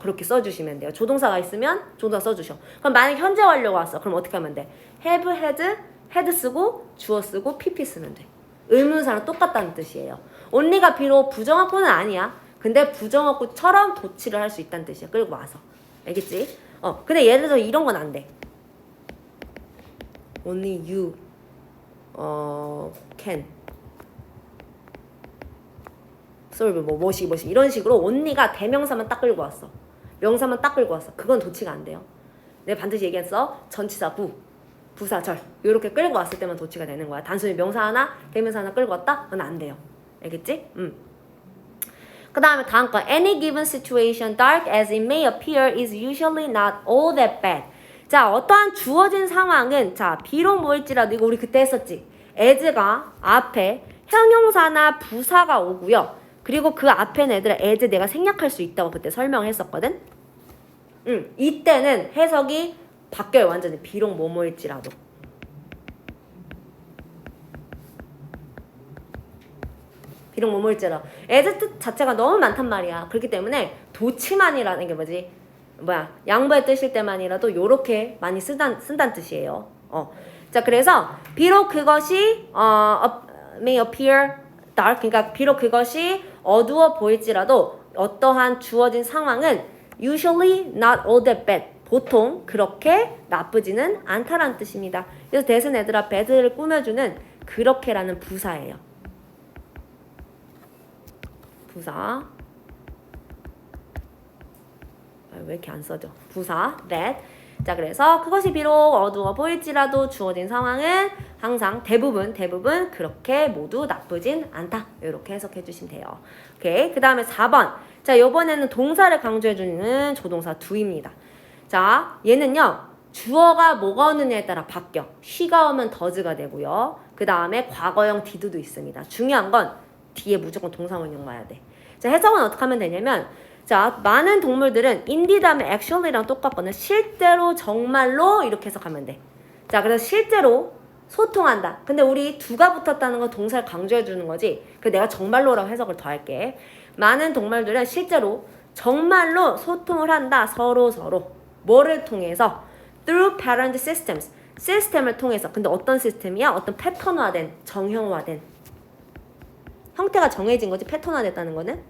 그렇게 써주시면 돼요. 조동사가 있으면 조동사 써주셔. 그럼 만약 현재 완료가 왔어. 그럼 어떻게 하면 돼? have, had 쓰고 주어 쓰고 pp 쓰면 돼. 의문사랑 똑같다는 뜻이에요. only가 비록 부정어구는 아니야. 근데 부정어구처럼 도치를 할 수 있다는 뜻이야. 끌고 와서. 알겠지? 근데 예를 들어 이런 건 안 돼. only you can solve 뭐시 이런 식으로 only가 대명사만 딱 끌고 왔어. 명사만 딱 끌고 왔어. 그건 도치가 안 돼요. 내가 반드시 얘기했어. 전치사 부사절 이렇게 끌고 왔을 때만 도치가 되는 거야. 단순히 명사 하나 대명사 하나 끌고 왔다? 그건 안 돼요. 알겠지? 그 다음에 다음 거 Any given situation dark as it may appear is usually not all that bad. 자, 어떠한 주어진 상황은 자, 비록 뭐일지라도 이거 우리 그때 했었지. as가 앞에 형용사나 부사가 오고요. 그리고 그 앞에는 애들아 as 내가 생략할 수 있다고 그때 설명했었거든. 이때는 해석이 바뀌어요. 완전히 비록 뭐뭐일지라도. 비록 뭐뭐일지라도. as 뜻 자체가 너무 많단 말이야. 그렇기 때문에 도치만이라는 게 뭐지? 양보의 뜻일 때만이라도 요렇게 많이 쓴다는 뜻이에요. 자, 그래서 비록 그것이 may appear dark, 그러니까 비록 그것이 어두워 보일지라도 어떠한 주어진 상황은 usually not all that bad, 보통 그렇게 나쁘지는 않다라는 뜻입니다. 그래서 대신 애들아 bad를 꾸며주는 그렇게라는 부사예요. 부사. 왜 이렇게 안 써져? 부사, that. 자, 그래서 그것이 비록 어두워 보일지라도 주어진 상황은 항상 대부분 그렇게 모두 나쁘진 않다. 이렇게 해석해 주시면 돼요. 오케이. 그 다음에 4번. 자, 요번에는 동사를 강조해주는 조동사 do입니다. 자, 얘는요. 주어가 뭐가 오느냐에 따라 바뀌어. she가 오면 does가 되고요. 그 다음에 과거형 did도 있습니다. 중요한 건 뒤에 무조건 동사 원형 와야 돼. 자, 해석은 어떻게 하면 되냐면 자, 많은 동물들은 indeed 다음에 actually랑 똑같거나 실제로 정말로 이렇게 해석하면 돼. 자, 그래서 실제로 소통한다. 근데 우리 두가 붙었다는 건 동사를 강조해 주는 거지. 그 내가 정말로라고 해석을 더 할게. 많은 동물들은 실제로 정말로 소통을 한다. 서로. 뭐를 통해서? Through patterned systems. 시스템을 통해서. 근데 어떤 시스템이야? 어떤 패턴화된, 정형화된. 형태가 정해진 거지. 패턴화됐다는 거는.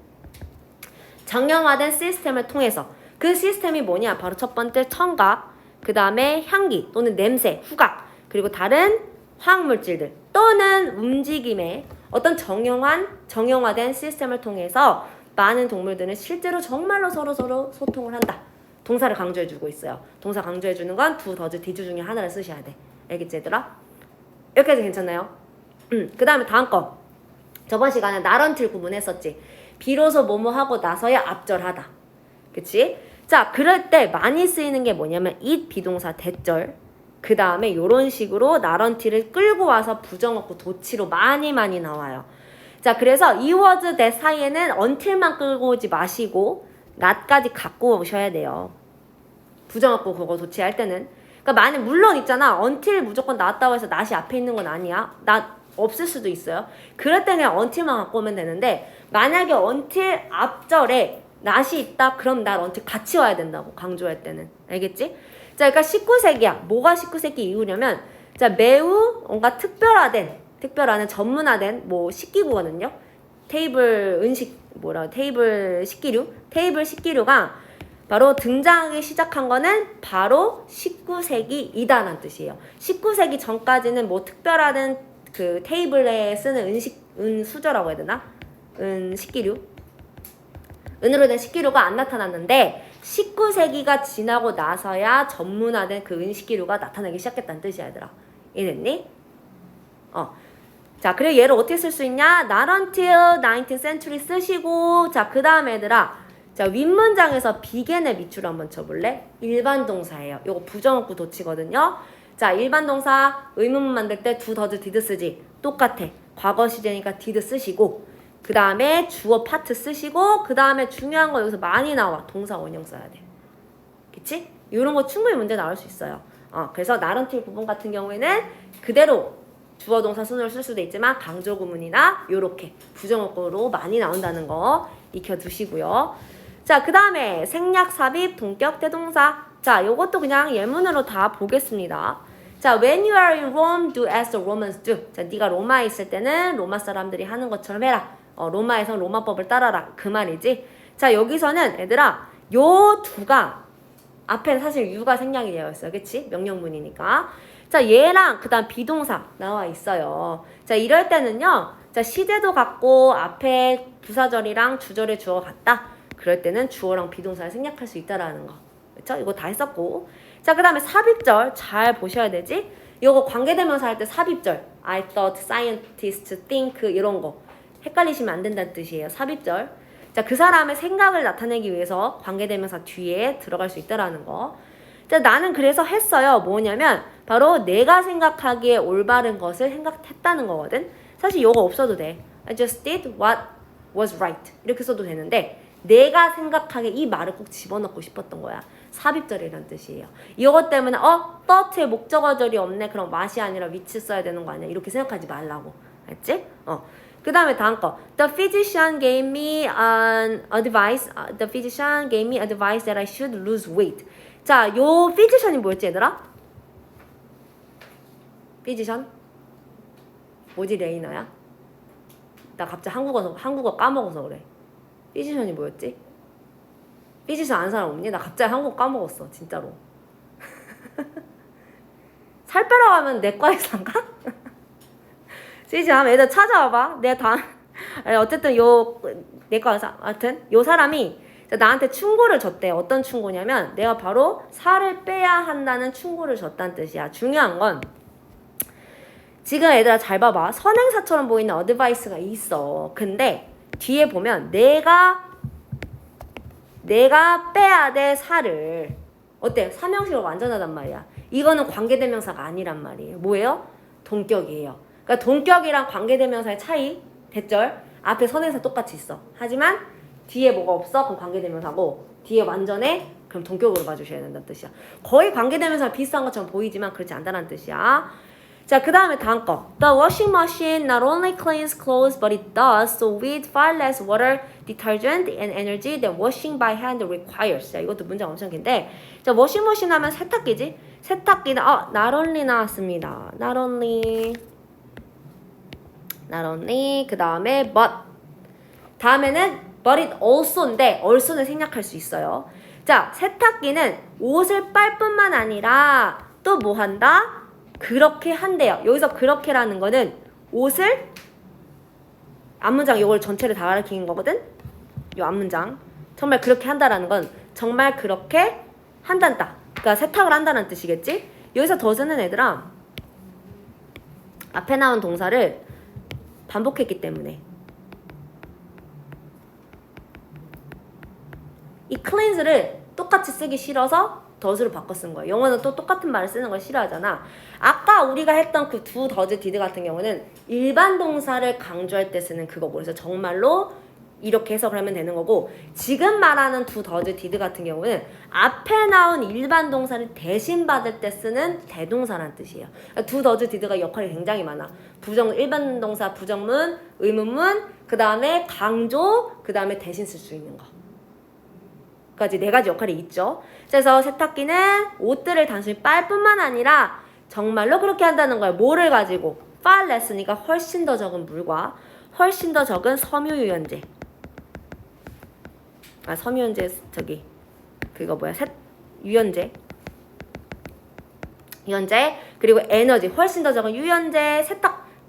정형화된 시스템을 통해서. 그 시스템이 뭐냐? 바로 첫 번째 청각, 그 다음에 향기 또는 냄새, 후각, 그리고 다른 화학물질들 또는 움직임의 어떤 정형화된 시스템을 통해서 많은 동물들은 실제로 정말로 서로 소통을 한다. 동사를 강조해주고 있어요. 동사 강조해주는 건 do, does, did 중에 하나를 쓰셔야 돼. 알겠지 얘들아? 여기까지 괜찮나요? 그 다음에 다음 거. 저번 시간에 not until 구문했었지. 비로소 뭐뭐 하고 나서야 앞절하다. 그치? 자, 그럴 때 많이 쓰이는 게 뭐냐면 it 비동사 대절, 그 다음에 요런 식으로 not until을 끌고 와서 부정어구 도치로 많이 나와요. 자, 그래서 이 words that 사이에는 until만 끌고 오지 마시고 not까지 갖고 오셔야 돼요. 부정어구 그거 도치할 때는. 그러니까 물론 있잖아. until 무조건 나왔다고 해서 not이 앞에 있는 건 아니야. not 없을 수도 있어요. 그럴 때 그냥 until만 갖고 오면 되는데 만약에 until 앞절에 not이 있다? 그럼 not until 같이 와야 된다고. 강조할 때는. 알겠지? 자, 그러니까 19세기야. 뭐가 19세기 이후냐면 자, 매우 뭔가 특별한 전문화된 뭐 식기구거든요. 테이블 식기류가 바로 등장하기 시작한 거는 바로 19세기이다라는 뜻이에요. 19세기 전까지는 뭐 특별한 그 테이블에 쓰는 은수저라고 해야 되나? 은으로 된 식기류가 안 나타났는데 19세기가 지나고 나서야 전문화된 그 은식기류가 나타나기 시작했다는 뜻이야 얘들아. 이해됐니? 자, 그리고 얘를 어떻게 쓸 수 있냐? Not until 19th century 쓰시고 자, 그 다음에 얘들아 자, 윗문장에서 begin의 밑줄 한번 쳐볼래? 일반 동사예요. 요거 부정어구 도치거든요. 자, 일반 동사 의문문 만들 때 do, does, did 쓰지. 똑같아. 과거 시제니까 did 쓰시고 그 다음에 주어 파트 쓰시고 그 다음에 중요한 거 여기서 많이 나와. 동사 원형 써야 돼. 그치? 이런 거 충분히 문제 나올 수 있어요. 그래서 not until 부분 같은 경우에는 그대로 주어 동사 순으로 쓸 수도 있지만 강조 구문이나 요렇게 부정어구로 많이 나온다는 거 익혀두시고요. 자, 그 다음에 생략, 삽입, 동격, 대동사. 자, 요것도 그냥 예문으로 다 보겠습니다. 자, when you are in Rome, do as the Romans do. 자, 네가 로마에 있을 때는 로마 사람들이 하는 것처럼 해라. 로마에선 로마법을 따라라. 그 말이지. 자, 여기서는 얘들아 요 두가 앞에 사실 유가 생략이 되어 있어요. 그치? 명령문이니까. 자, 얘랑 그 다음 비동사 나와 있어요. 자, 이럴 때는요. 자, 시제도 같고 앞에 부사절이랑 주절의 주어가 같다. 그럴 때는 주어랑 비동사를 생략할 수 있다라는 거. 그쵸? 이거 다 했었고. 자, 그 다음에 삽입절 잘 보셔야 되지. 이거 관계대명사 할 때 삽입절. I thought, scientist, think 이런 거. 헷갈리시면 안 된다는 뜻이에요. 삽입절. 자, 그 사람의 생각을 나타내기 위해서 관계대명사 뒤에 들어갈 수 있다라는 거. 자, 나는 그래서 했어요. 뭐냐면 바로 내가 생각하기에 올바른 것을 생각했다는 거거든. 사실 이거 없어도 돼. I just did what was right. 이렇게 써도 되는데 내가 생각하기에 이 말을 꼭 집어넣고 싶었던 거야. 삽입절이라는 뜻이에요. 이것 때문에 thought의 목적어절이 없네. 그럼 맛이 아니라 which 써야 되는 거 아니야. 이렇게 생각하지 말라고. 알지? 그 다음에 다음 거. The physician gave me an advice. The physician gave me advice that I should lose weight. 자, 요 physician이 뭐였지 얘들아? physician? 뭐지 레이나야? 나 갑자기 한국어 까먹어서 그래. physician이 뭐였지? physician 아는 사람 없니? 나 갑자기 한국어 까먹었어. 진짜로. 살 빼러 가면 내과 의사인가? physician 애들 찾아와봐. 내가 어쨌든 요 내과 의사 하여튼 요 사람이 나한테 충고를 줬대. 어떤 충고냐면 내가 바로 살을 빼야 한다는 충고를 줬다는 뜻이야. 중요한 건 지금 얘들아 잘 봐봐. 선행사처럼 보이는 어드바이스가 있어. 근데 뒤에 보면 내가 빼야 될 살을 어때? 삼형식으로 완전하단 말이야. 이거는 관계대명사가 아니란 말이에요. 뭐예요? 동격이에요. 그러니까 동격이랑 관계대명사의 차이 대절 앞에 선행사 똑같이 있어. 하지만 뒤에 뭐가 없어? 그럼 관계대명사고 뒤에 완전해 그럼 동격으로 봐주셔야 된다는 뜻이야. 거의 관계대명사 비슷한 것처럼 보이지만 그렇지 않다는 뜻이야. 자, 그 다음에 다음 거. The washing machine not only cleans clothes but it does so with far less water, detergent, and energy than washing by hand requires. 자, 이것도 문제가 엄청 긴데. 자, 워싱머신 하면 세탁기지? 세탁기는 not only 나왔습니다. not only 그 다음에 but 다음에는 but it also인데 also는 생략할 수 있어요. 자, 세탁기는 옷을 빨 뿐만 아니라 또 뭐 한다? 그렇게 한대요. 여기서 그렇게라는 거는 옷을 앞문장 이걸 전체를 다 가리키는 거거든. 요 앞문장 정말 그렇게 한다라는 건 정말 그렇게 한단다. 그러니까 세탁을 한다는 뜻이겠지. 여기서 does는 얘들아 앞에 나온 동사를 반복했기 때문에 이 cleans를 똑같이 쓰기 싫어서 does로 바꿔 쓴 거예요. 영어는 또 똑같은 말을 쓰는 걸 싫어하잖아. 아까 우리가 했던 그 do, does, did 같은 경우는 일반 동사를 강조할 때 쓰는 그거고 그래서 정말로 이렇게 해석을 하면 되는 거고 지금 말하는 do, does, did 같은 경우는 앞에 나온 일반 동사를 대신 받을 때 쓰는 대동사라는 뜻이에요. do, does, did가 역할이 굉장히 많아. 일반 동사, 부정문, 의문문, 그 다음에 강조, 그 다음에 대신 쓸 수 있는 거. 까지 네 가지 역할이 있죠. 그래서 세탁기는 옷들을 단순히 빨 뿐만 아니라 정말로 그렇게 한다는 거예요. 뭐를 가지고? far less니까 훨씬 더 적은 물과 훨씬 더 적은 섬유유연제. 섬유유연제 그거 뭐야? 유연제 그리고 에너지 훨씬 더 적은 유연제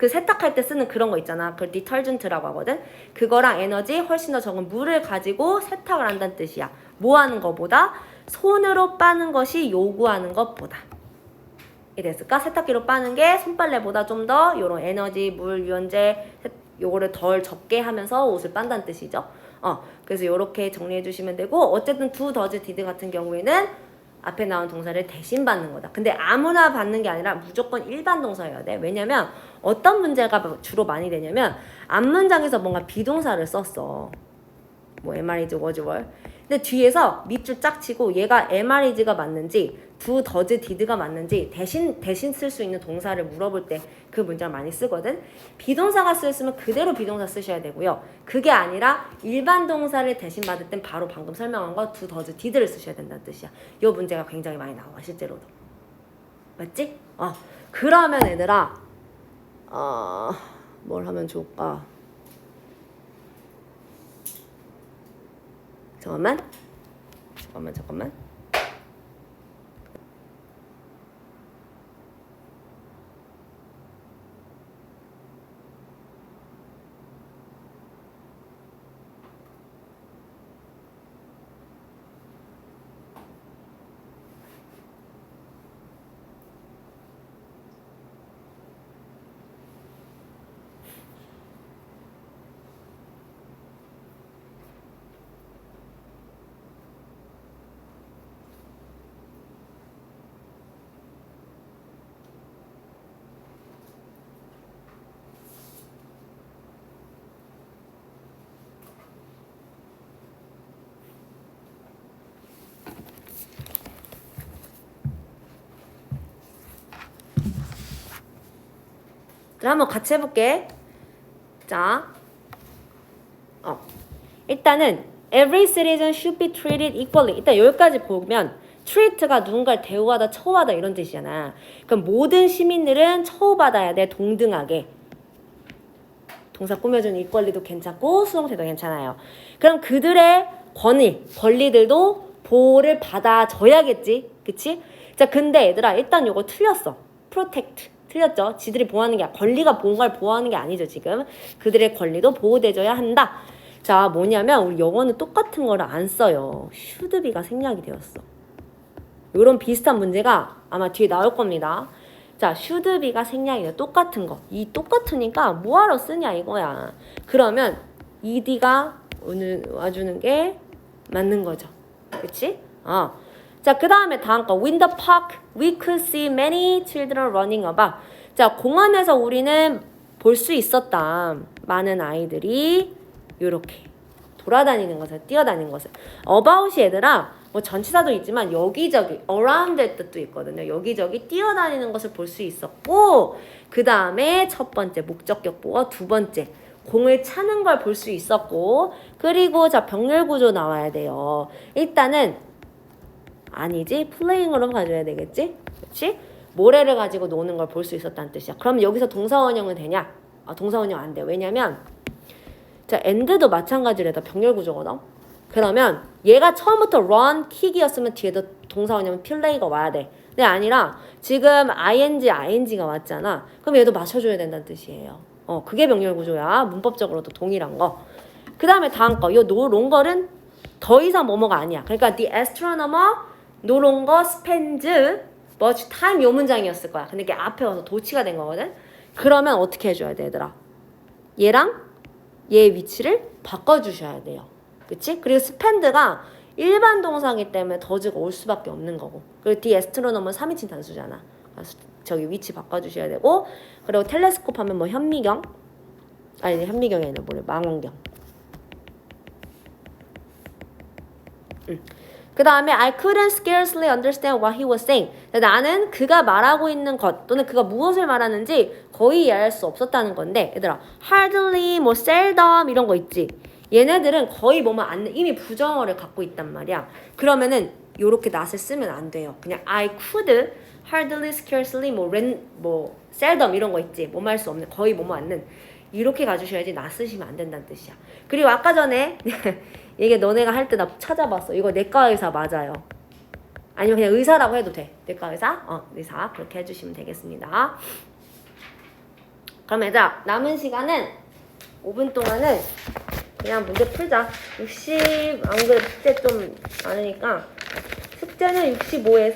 세탁할 때 쓰는 그런 거 있잖아. 그걸 디터전트라고 하거든. 그거랑 에너지 훨씬 더 적은 물을 가지고 세탁을 한다는 뜻이야. 뭐 하는 거보다? 손으로 빠는 것이 요구하는 것보다. 이랬을까? 세탁기로 빠는 게 손빨래보다 좀 더 요런 에너지, 물, 유연제 요거를 덜 적게 하면서 옷을 빤다는 뜻이죠. 그래서 요렇게 정리해 주시면 되고 어쨌든 do, does, did 같은 경우에는 앞에 나온 동사를 대신 받는 거다. 근데 아무나 받는 게 아니라 무조건 일반 동사여야 돼. 왜냐면 어떤 문제가 주로 많이 되냐면 앞문장에서 뭔가 비동사를 썼어. 뭐 MREs, was, were. 근데 뒤에서 밑줄 짝 치고 얘가 MREs가 맞는지 do, does, did가 맞는지 대신 쓸 수 있는 동사를 물어볼 때 그 문장을 많이 쓰거든. 비동사가 쓰였으면 그대로 비동사 쓰셔야 되고요. 그게 아니라 일반 동사를 대신 받을 땐 바로 방금 설명한 거 do, does, did를 쓰셔야 된다는 뜻이야. 이 문제가 굉장히 많이 나와 실제로도. 맞지? 그러면 얘들아 뭘 하면 좋을까? 잠깐만. 한번 같이 해볼게. 자, 일단은 every citizen should be treated equally. 일단 여기까지 보면 treat가 누군가를 대우하다, 처우하다 이런 뜻이잖아. 그럼 모든 시민들은 처우받아야 돼, 동등하게. 동사 꾸며주는 equally도 괜찮고 수동태도 괜찮아요. 그럼 그들의 권리들도 보호를 받아줘야겠지, 그치? 자, 근데 얘들아 일단 요거 틀렸어. protect. 틀렸죠? 지들이 보호하는 게 권리가 뭔가를 보호하는 게 아니죠. 지금 그들의 권리도 보호돼줘야 한다. 자, 뭐냐면 우리 영어는 똑같은 거를 안 써요. should be가 생략이 되었어. 이런 비슷한 문제가 아마 뒤에 나올 겁니다. 자, should be가 생략이 돼요. 똑같은 거. 이 똑같으니까 뭐하러 쓰냐 이거야. 그러면 ed가 오늘 와주는 게 맞는 거죠. 그치? 자, 그 다음에 다음 거. In the park, we could see many children running about. 자, 공원에서 우리는 볼 수 있었다. 많은 아이들이 이렇게 돌아다니는 것을, 뛰어다니는 것을. about이 얘들아, 뭐 전치사도 있지만 여기저기 around의 뜻도 있거든요. 여기저기 뛰어다니는 것을 볼 수 있었고 그 다음에 첫 번째 목적격 보어, 두 번째 공을 차는 걸 볼 수 있었고 그리고 자 병렬 구조 나와야 돼요. 일단은 아니지 플레잉으로 가져야 되겠지? 그렇지? 모래를 가지고 노는 걸 볼 수 있었다는 뜻이야. 그럼 여기서 동사원형은 되냐? 동사원형 안 돼. 왜냐면 자 end도 마찬가지로 다 병렬 구조거든. 그러면 얘가 처음부터 run, kick이었으면 뒤에도 동사원형은 play가 와야 돼. 근데 아니라 지금 ing가 왔잖아. 그럼 얘도 맞춰줘야 된다는 뜻이에요. 그게 병렬 구조야. 문법적으로도 동일한 거. 그 다음에 다음 거. 이 no longer은 더 이상 뭐뭐가 아니야. 그러니까 the astronomer no longer spends much time 요 문장이었을 거야. 근데 이게 앞에 와서 도치가 된 거거든. 그러면 어떻게 해줘야 돼, 얘들아? 얘랑 얘의 위치를 바꿔주셔야 돼요. 그치? 그리고 spend가 일반 동사이기 때문에 더즈가 올 수밖에 없는 거고. 그리고 the astronomer는 3인칭 단수잖아. 저기 위치 바꿔주셔야 되고. 그리고 텔레스콥 하면 뭐 현미경? 아니 현미경이 아니라 뭐래 망원경. 그 다음에 I couldn't scarcely understand what he was saying. 나는 그가 말하고 있는 것 또는 그가 무엇을 말하는지 거의 이해할 수 없었다는 건데 얘들아 hardly, 뭐 seldom 이런 거 있지. 얘네들은 거의 뭐만 안 이미 부정어를 갖고 있단 말이야. 그러면은 요렇게 not을 쓰면 안 돼요. 그냥 I could, hardly, scarcely, 뭐 seldom 이런 거 있지. 뭐뭐 할 수 없는 거의 뭐뭐 않는 이렇게 가주셔야지 not 쓰시면 안 된다는 뜻이야. 그리고 아까 전에 이게 너네가 할 때 나 찾아봤어. 이거 내과 의사 맞아요. 아니면 그냥 의사라고 해도 돼. 내과 의사? 의사. 그렇게 해주시면 되겠습니다. 그럼 얘들아 남은 시간은 5분 동안은 그냥 문제 풀자. 60 안 그래 숙제 좀 많으니까 숙제는 65에서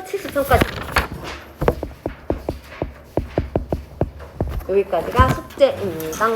73까지 여기까지가 숙제입니다.